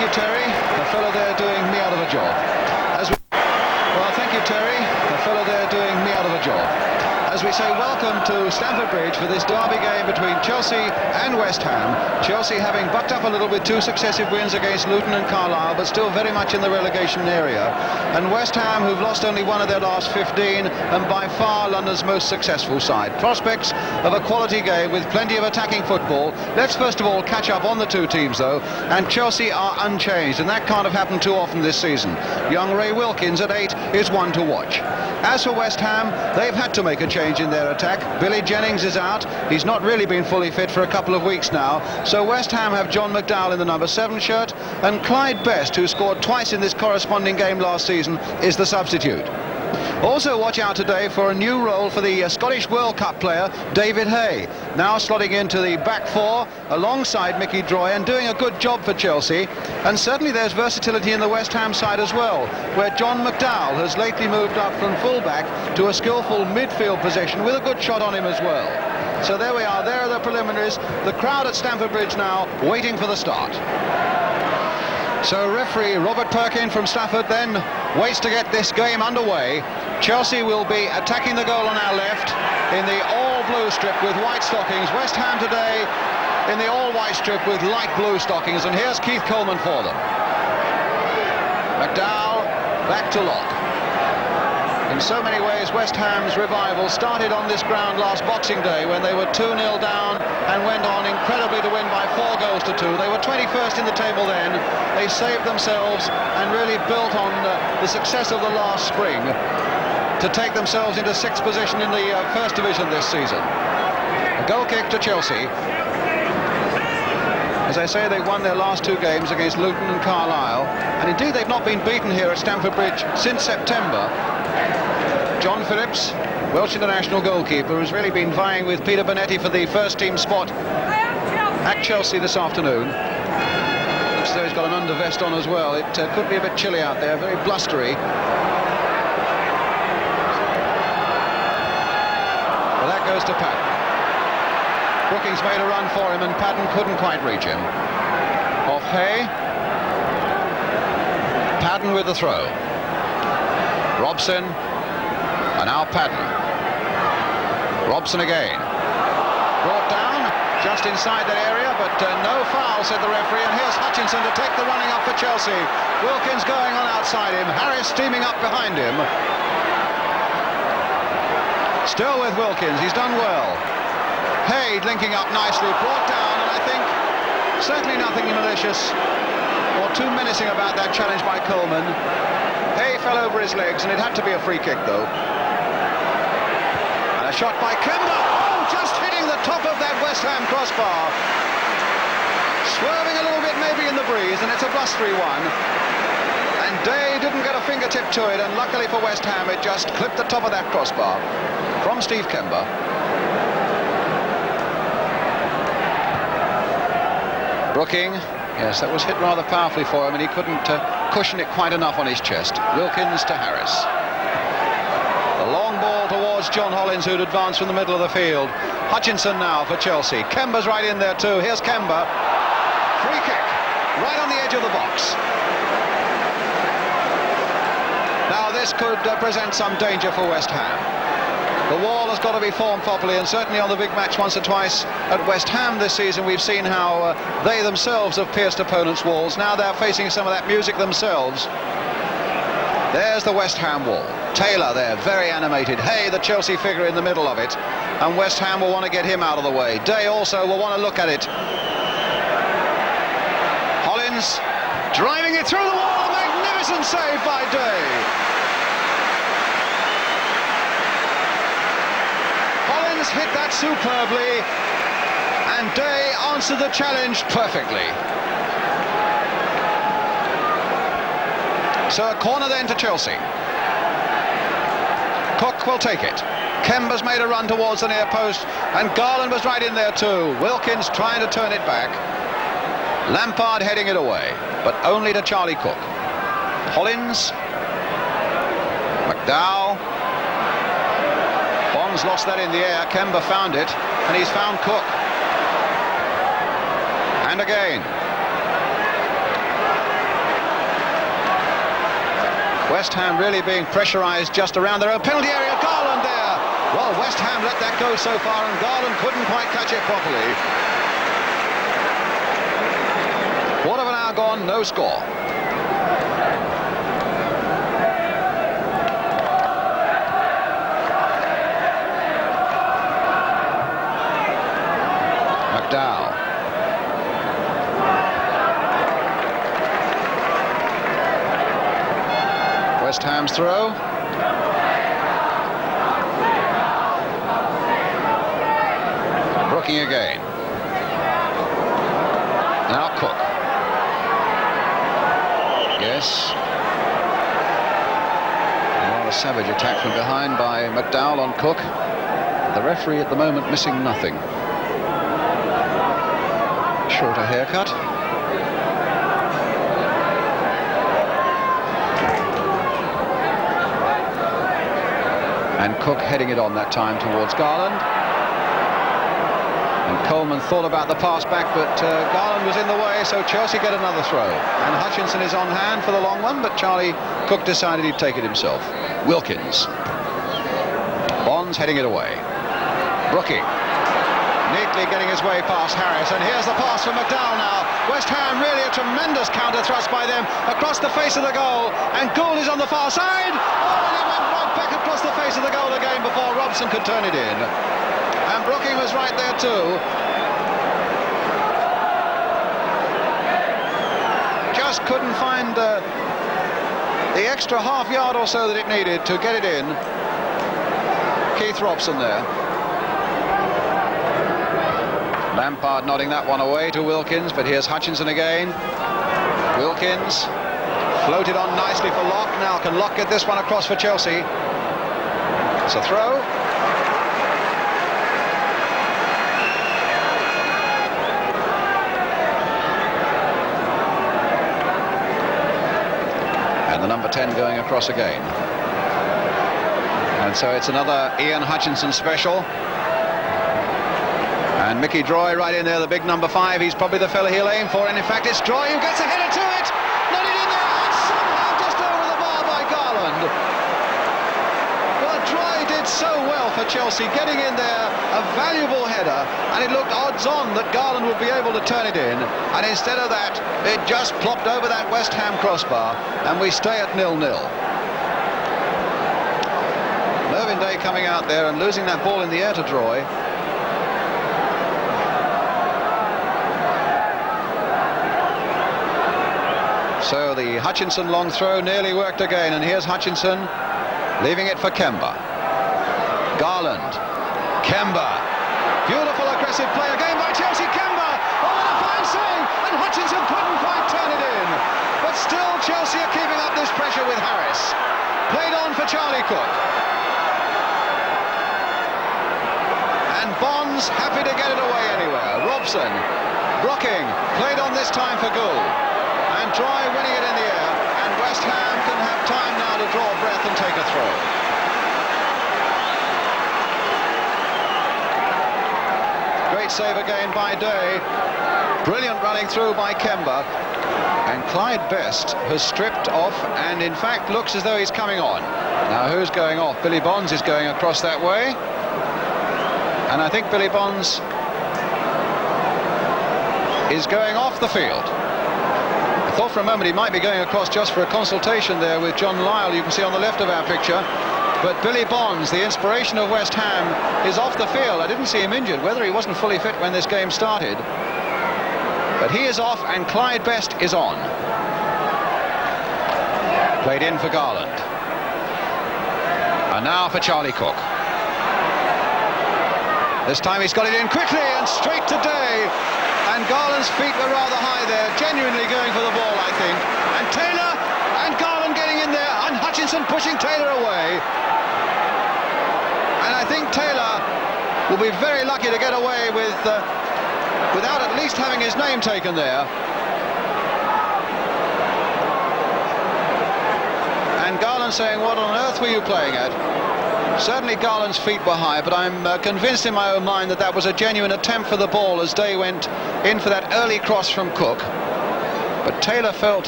you, Terry. The fellow there doing me out of a job. Well, thank you, Terry. The fellow there doing me out of a job. As we say welcome to Stamford Bridge for this derby game between Chelsea and West Ham. Chelsea having bucked up a little with 2 successive wins against Luton and Carlisle, but still very much in the relegation area. And West Ham, who've lost only 1 of their last 15, and by far London's most successful side. Prospects of a quality game with plenty of attacking football. Let's first of all catch up on the 2 teams, though. And Chelsea are unchanged, and that can't have happened too often this season. Young Ray Wilkins at 8 is one to watch. As for West Ham, they've had to make a change in their attack. Billy Jennings is out. He's not really been fully fit for a couple of weeks now. So West Ham have John McDowell in the number 7 shirt, and Clyde Best, who scored twice in this corresponding game last season, is the substitute. Also watch out today for a new role for the Scottish World Cup player David Hay, now slotting into the back 4 alongside Mickey Droy and doing a good job for Chelsea. And certainly there's versatility in the West Ham side as well, where John McDowell has lately moved up from full-back to a skillful midfield position with a good shot on him as well. So there we are, there are the preliminaries. The crowd at Stamford Bridge now waiting for the start. So referee Robert Perkin from Stafford then waits to get this game underway. Chelsea will be attacking the goal on our left in the all-blue strip with white stockings. West Ham today in the all-white strip with light blue stockings. And here's Keith Coleman for them. McDowell back to lock. In so many ways, West Ham's revival started on this ground last Boxing Day when they were 2-0 down and went on incredibly to win by 4 goals to 2. They were 21st in the table then. They saved themselves and really built on the success of the last spring to take themselves into 6th position in the First Division this season. A goal kick to Chelsea. As I say, they've won their last 2 games against Luton and Carlisle, and indeed they've not been beaten here at Stamford Bridge since September. John Phillips, Welsh international goalkeeper, has really been vying with Peter Bonetti for the first team spot at Chelsea this afternoon. Looks as though he's got an undervest on as well. It could be a bit chilly out there, very blustery. Well, that goes to Patton. Brookings made a run for him and Patton couldn't quite reach him. Off Hay. Patton with the throw. Robson. And now Patton. Robson again. Brought down just inside that area, but no foul, said the referee. And here's Hutchinson to take the running up for Chelsea. Wilkins going on outside him. Harris steaming up behind him. Still with Wilkins. He's done well. Hay linking up nicely. Brought down, and I think certainly nothing malicious or too menacing about that challenge by Coleman. Hay fell over his legs, and it had to be a free kick, though. A shot by Kemba. Oh, just hitting the top of that West Ham crossbar. Swerving a little bit maybe in the breeze, and it's a blustery one. And Day didn't get a fingertip to it, and luckily for West Ham, it just clipped the top of that crossbar from Steve Kemba. Brooking, yes, that was hit rather powerfully for him, and he couldn't cushion it quite enough on his chest. Wilkins to Harris. The long ball towards John Hollins, who'd advanced from the middle of the field. Hutchinson now for Chelsea. Kemba's right in there too. Here's Kemba. Free kick, right on the edge of the box. Now this could present some danger for West Ham. The wall has got to be formed properly, and certainly on the big match once or twice at West Ham this season, we've seen how they themselves have pierced opponents' walls. Now they're facing some of that music themselves. There's the West Ham wall. Taylor there, very animated. Hay, the Chelsea figure, in the middle of it. And West Ham will want to get him out of the way. Day also will want to look at it. Hollins driving it through the wall. A magnificent save by Day. Hollins hit that superbly. And Day answered the challenge perfectly. So a corner then to Chelsea. Cook will take it. Kemba's made a run towards the near post, and Garland was right in there too. Wilkins trying to turn it back. Lampard heading it away, but only to Charlie Cook. Hollins. McDowell. Bonds lost that in the air. Kemba found it, and he's found Cook. And again. West Ham really being pressurised just around their own penalty area. Garland there. Well, West Ham let that go so far, and Garland couldn't quite catch it properly. Quarter of an hour gone, no score. McDowell. West Ham's throw. Brooking again. Now Cook. Yes. A savage attack from behind by McDowell on Cook. The referee at the moment missing nothing. Shorter haircut. And Cook heading it on that time towards Garland. And Coleman thought about the pass back, but Garland was in the way, so Chelsea get another throw. And Hutchinson is on hand for the long one, but Charlie Cook decided he'd take it himself. Wilkins. Bonds heading it away. Brooking. Neatly getting his way past Harris, and here's the pass for McDowell now. West Ham really a tremendous counter thrust by them across the face of the goal, and Gould is on the far side. Oh, and it went right back across the face of the goal again before Robson could turn it in. And Brooking was right there too. Just couldn't find the extra half yard or so that it needed to get it in. Keith Robson there. Lampard nodding that one away to Wilkins, but here's Hutchinson again. Wilkins floated on nicely for Locke. Now can Locke get this one across for Chelsea? It's a throw. And the number 10 going across again. And so it's another Ian Hutchinson special. And Mickey Droy right in there, the big number 5. He's probably the fella he'll aim for, and in fact it's Droy who gets a header to it. Not it in there, and somehow just over the bar by Garland. Well, Droy did so well for Chelsea, getting in there, a valuable header, and it looked odds on that Garland would be able to turn it in, and instead of that, it just plopped over that West Ham crossbar, and we stay at 0-0. Mervyn Day coming out there and losing that ball in the air to Droy. So the Hutchinson long throw nearly worked again, and here's Hutchinson leaving it for Kemba. Garland. Kemba. Beautiful aggressive play again by Chelsea. Kemba. Oh, what a fine save! And Hutchinson couldn't quite turn it in. But still Chelsea are keeping up this pressure with Harris. Played on for Charlie Cook. And Bonds happy to get it away anywhere. Robson. Brooking. Played on this time for Gould. And Troy winning it in the air, and West Ham can have time now to draw breath and take a throw. Great save again by Day. Brilliant running through by Kemba. And Clyde Best has stripped off and in fact looks as though he's coming on. Now who's going off? Billy Bonds is going across that way. And I think Billy Bonds is going off the field. I thought for a moment he might be going across just for a consultation there with John Lyle, you can see on the left of our picture. But Billy Bonds, the inspiration of West Ham, is off the field. I didn't see him injured, whether he wasn't fully fit when this game started. But he is off and Clyde Best is on. Played in for Garland. And now for Charlie Cook. This time he's got it in quickly and straight to Day. And Garland's feet were rather high there, genuinely going for the ball, I think. And Taylor and Garland getting in there, and Hutchinson pushing Taylor away. And I think Taylor will be very lucky to get away with without at least having his name taken there. And Garland saying, what on earth were you playing at? Certainly Garland's feet were high, but I'm convinced in my own mind that that was a genuine attempt for the ball as Day went in for that early cross from Cook. But Taylor felt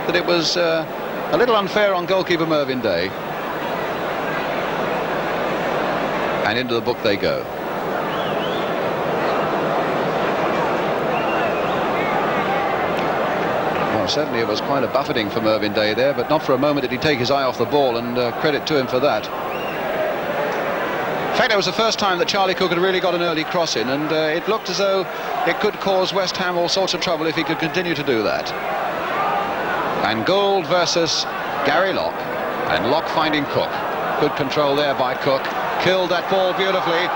that it was A little unfair on goalkeeper Mervyn Day. And into the book they go. Well, certainly it was quite a buffeting for Mervyn Day there, but not for a moment did he take his eye off the ball, and credit to him for that. In fact, it was the first time that Charlie Cook had really got an early cross in, and it looked as though it could cause West Ham all sorts of trouble if he could continue to do that. And Gould versus Gary Locke, and Locke finding Cook. Good control there by Cook. Killed that ball beautifully,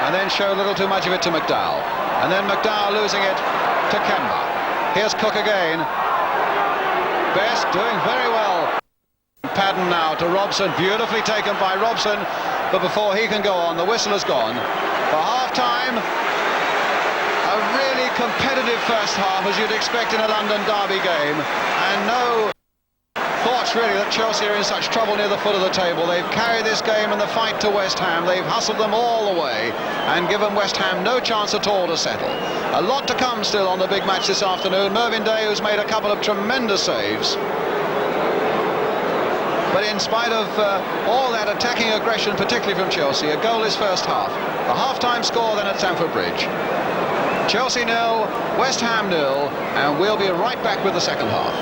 and then showed a little too much of it to McDowell. And then McDowell losing it to Kemba. Here's Cook again. Best doing very well. Padden now to Robson, beautifully taken by Robson, but before he can go on, the whistle has gone. For half-time, a really competitive first half, as you'd expect in a London derby game, and no thoughts really that Chelsea are in such trouble near the foot of the table. They've carried this game and the fight to West Ham. They've hustled them all the way and given West Ham no chance at all to settle. A lot to come still on the big match this afternoon. Mervyn Day, who's made a couple of tremendous saves. But in spite of all that attacking aggression, particularly from Chelsea, a goalless first half. The half-time score then at Stamford Bridge. Chelsea 0, West Ham 0, and we'll be right back with the second half.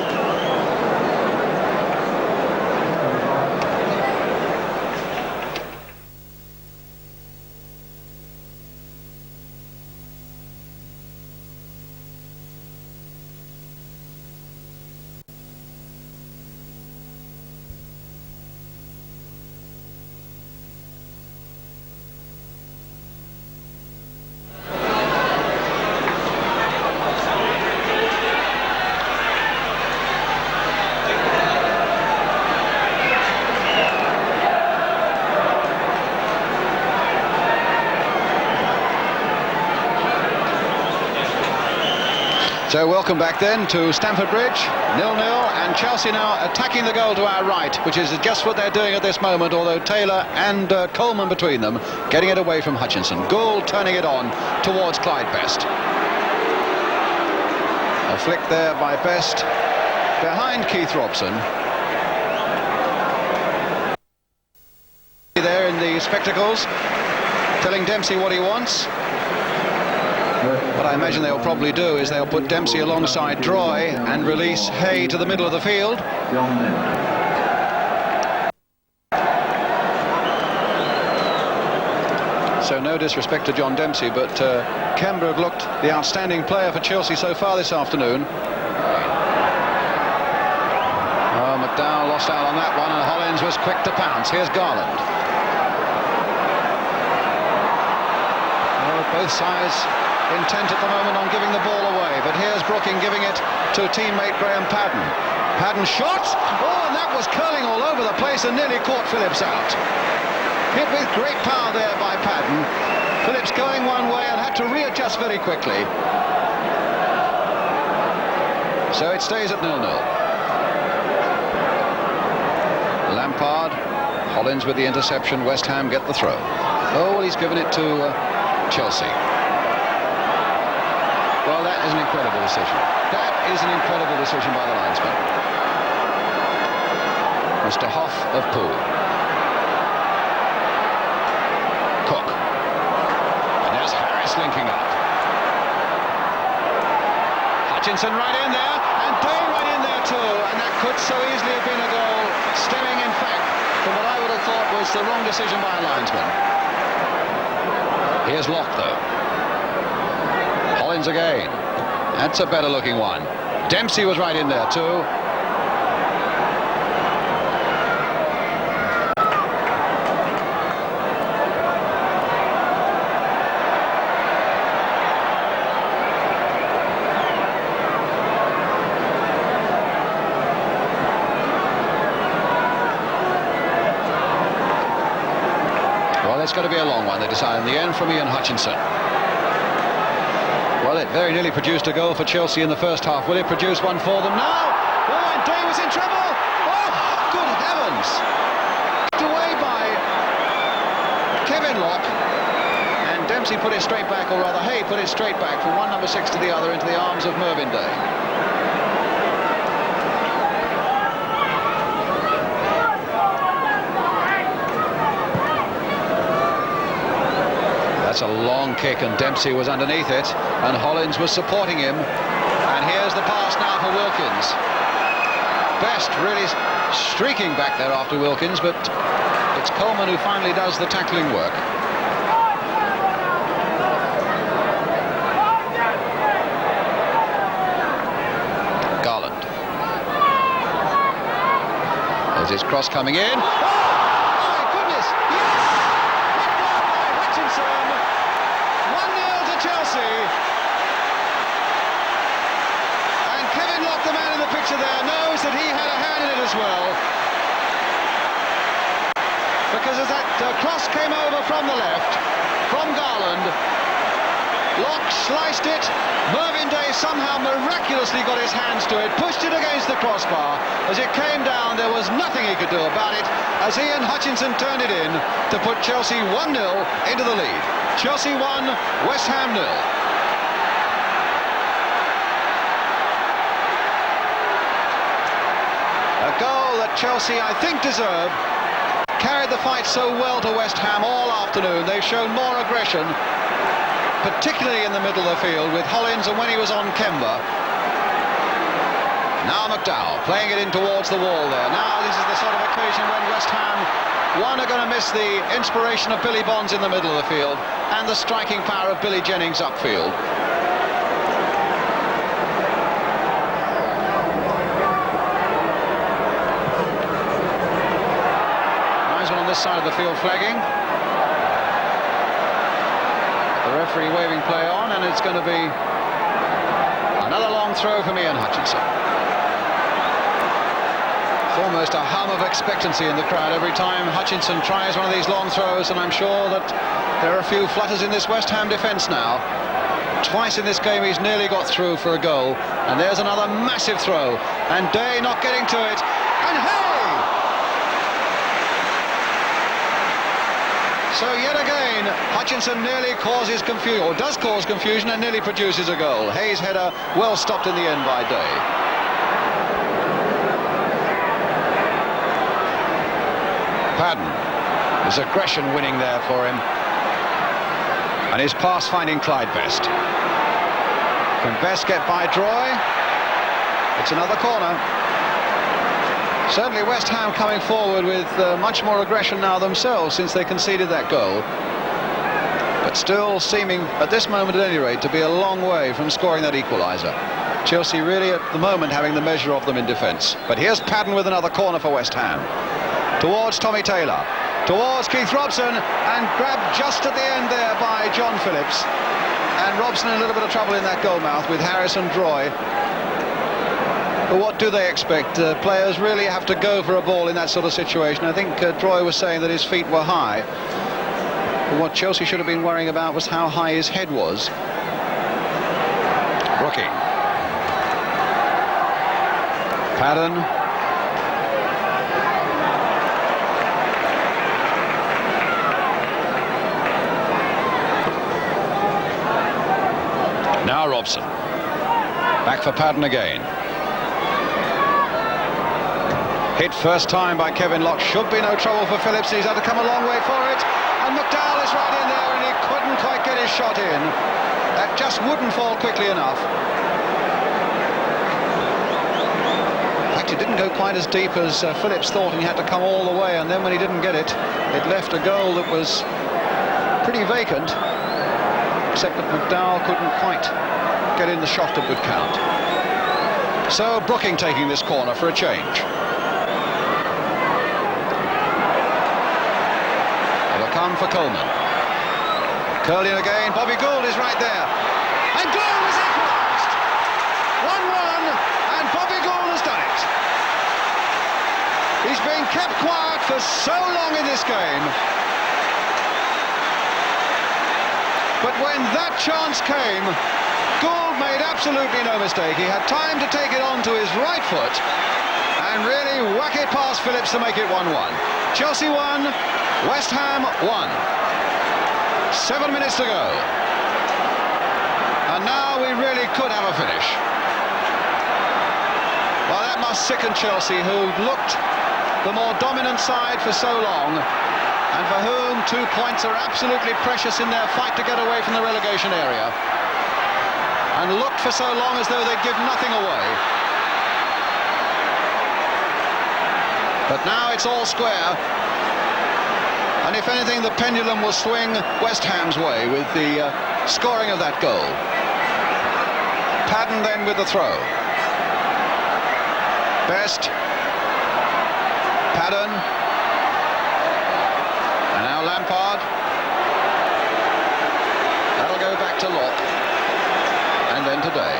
So welcome back then to Stamford Bridge, 0-0, and Chelsea now attacking the goal to our right, which is just what they're doing at this moment, although Taylor and Coleman between them getting it away from Hutchinson. Gould turning it on towards Clyde Best. A flick there by Best behind Keith Robson. There in the spectacles, telling Dempsey what he wants. What I imagine they'll probably do is they'll put Dempsey alongside Droy and release Hay to the middle of the field. So no disrespect to John Dempsey, but Kemba have looked the outstanding player for Chelsea so far this afternoon. Oh, McDowell lost out on that one, and Hollins was quick to pounce. Here's Garland. Oh, both sides intent at the moment on giving the ball away, but here's Brooking giving it to teammate Graham Padden. Padden shot, oh, and that was curling all over the place and nearly caught Phillips out. Hit with great power there by Padden. Phillips going one way and had to readjust very quickly. So it stays at 0-0. Lampard, Hollins with the interception, West Ham get the throw. Oh, well, he's given it to Chelsea. Well, that is an incredible decision. That is an incredible decision by the linesman. Mr. Hoff of Poole. Cook. And there's Harris linking up. Hutchinson right in there, and Day right in there too, and that could so easily have been a goal, stemming in fact from what I would have thought was the wrong decision by a linesman. Here's Locke though. Hollins again. That's a better looking one. Dempsey was right in there too. Well, it's got to be a long one, they decide in the end, from Ian Hutchinson. Well, it very nearly produced a goal for Chelsea in the first half. Will it produce one for them now? Oh, and Day was in trouble. Oh, good heavens. Away by Kevin Locke. And Dempsey put it straight back, or rather Hay put it straight back from one number 6 to the other into the arms of Mervyn Day. That's a long kick, and Dempsey was underneath it, and Hollins was supporting him. And here's the pass now for Wilkins. Best really streaking back there after Wilkins, but it's Coleman who finally does the tackling work. Garland. There's his cross coming in. There knows that he had a hand in it as well, because as that cross came over from the left from Garland, Locke sliced it. Mervyn Day somehow miraculously got his hands to it, pushed it against the crossbar. As it came down, there was nothing he could do about it, as he and Hutchinson turned it in to put Chelsea 1-0 into the lead. Chelsea 1, West Ham 0. Goal that Chelsea, I think, deserved. Carried the fight so well to West Ham all afternoon. They've shown more aggression, particularly in the middle of the field with Hollins and when he was on Kemba. Now McDowell playing it in towards the wall there. Now this is the sort of occasion when West Ham, one, are going to miss the inspiration of Billy Bonds in the middle of the field and the striking power of Billy Jennings upfield. Side of the field flagging, the referee waving play on, and it's going to be another long throw from Ian Hutchinson. It's almost a hum of expectancy in the crowd every time Hutchinson tries one of these long throws, and I'm sure that there are a few flutters in this West Ham defence now. Twice in this game he's nearly got through for a goal, and there's another massive throw, and Day not getting to it, and hey! So yet again, Hutchinson nearly causes confusion, or does cause confusion, and nearly produces a goal. Hayes' header well stopped in the end by Day. Padden, there's aggression winning there for him, and his pass finding Clyde Best. Can Best get by Droy? It's another corner. Certainly West Ham coming forward with much more aggression now themselves since they conceded that goal. But still seeming, at this moment at any rate, to be a long way from scoring that equaliser. Chelsea really at the moment having the measure of them in defence. But here's Padden with another corner for West Ham. Towards Tommy Taylor. Towards Keith Robson, and grabbed just at the end there by John Phillips. And Robson in a little bit of trouble in that goal mouth with Harris and Droy. But what do they expect? Players really have to go for a ball in that sort of situation. I think Droy was saying that his feet were high. But what Chelsea should have been worrying about was how high his head was. Brooking. Padden. Now Robson. Back for Padden again. Hit first time by Kevin Locke. Should be no trouble for Phillips. He's had to come a long way for it. And McDowell is right in there, and he couldn't quite get his shot in. That just wouldn't fall quickly enough. In fact, it didn't go quite as deep as Phillips thought, and he had to come all the way. And then when he didn't get it, it left a goal that was pretty vacant, except that McDowell couldn't quite get in the shot to good count. So Brooking taking this corner for a change. Come for Coleman. Curling again. Bobby Gould is right there. And Gould has equalised. 1-1, and Bobby Gould has done it. He's been kept quiet for so long in this game. But when that chance came, Gould made absolutely no mistake. He had time to take it on to his right foot and really whack it past Phillips to make it 1-1. Chelsea 1, West Ham 1. 7 minutes to go. And now we really could have a finish. Well, that must sicken Chelsea, who looked the more dominant side for so long. and for whom 2 points are absolutely precious in their fight to get away from the relegation area, and looked for so long as though they'd give nothing away. But now it's all square, and if anything, the pendulum will swing West Ham's way with the scoring of that goal. Padden then with the throw. Best. Padden. And now Lampard. That'll go back to Locke. And then today.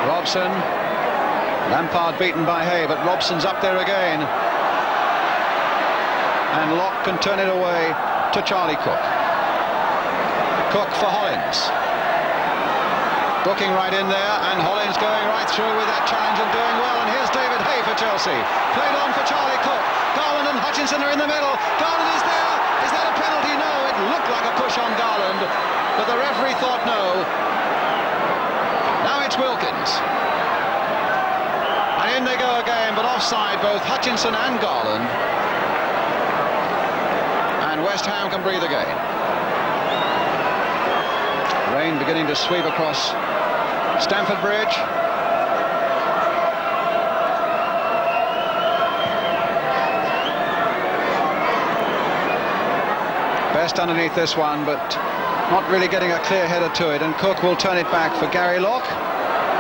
Robson. Lampard beaten by Hay, but Robson's up there again. And Locke can turn it away to Charlie Cook. Cook for Hollins. Booking right in there, and Hollins going right through with that challenge and doing well. And here's David Hay for Chelsea. Played on for Charlie Cook. Garland and Hutchinson are in the middle. Garland is there. Is that a penalty? No, it looked like a push on Garland, but the referee thought no. Now it's Wilkins. And in they go again, but offside both Hutchinson and Garland. And West Ham can breathe again. Rain beginning to sweep across Stamford Bridge. Best underneath this one, but not really getting a clear header to it, and Cook will turn it back for Gary Locke.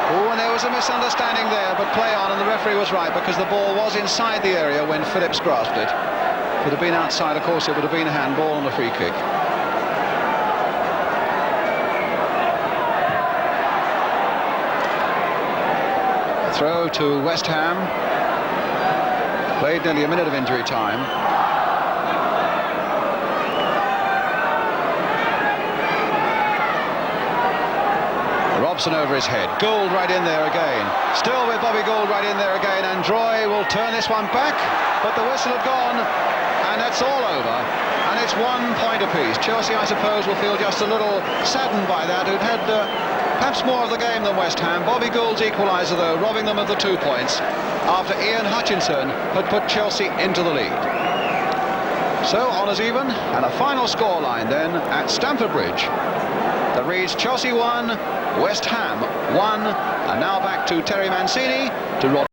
Oh, and there was a misunderstanding there, but play on, and the referee was right, because the ball was inside the area when Phillips grasped it. If it had been outside, of course, it would have been a handball and a free kick. A throw to West Ham. Played nearly a minute of injury time. Robson over his head. Gould right in there again. Still with Bobby Gould right in there again, and Droy will turn this one back, but the whistle had gone, and that's all over, and it's 1 point apiece. Chelsea, I suppose, will feel just a little saddened by that, who'd had perhaps more of the game than West Ham. Bobby Gould's equaliser, though, robbing them of the 2 points after Ian Hutchinson had put Chelsea into the lead. So, honours even, and a final scoreline then at Stamford Bridge that reads Chelsea 1, West Ham 1, and now back to Terry Mancini to Rod.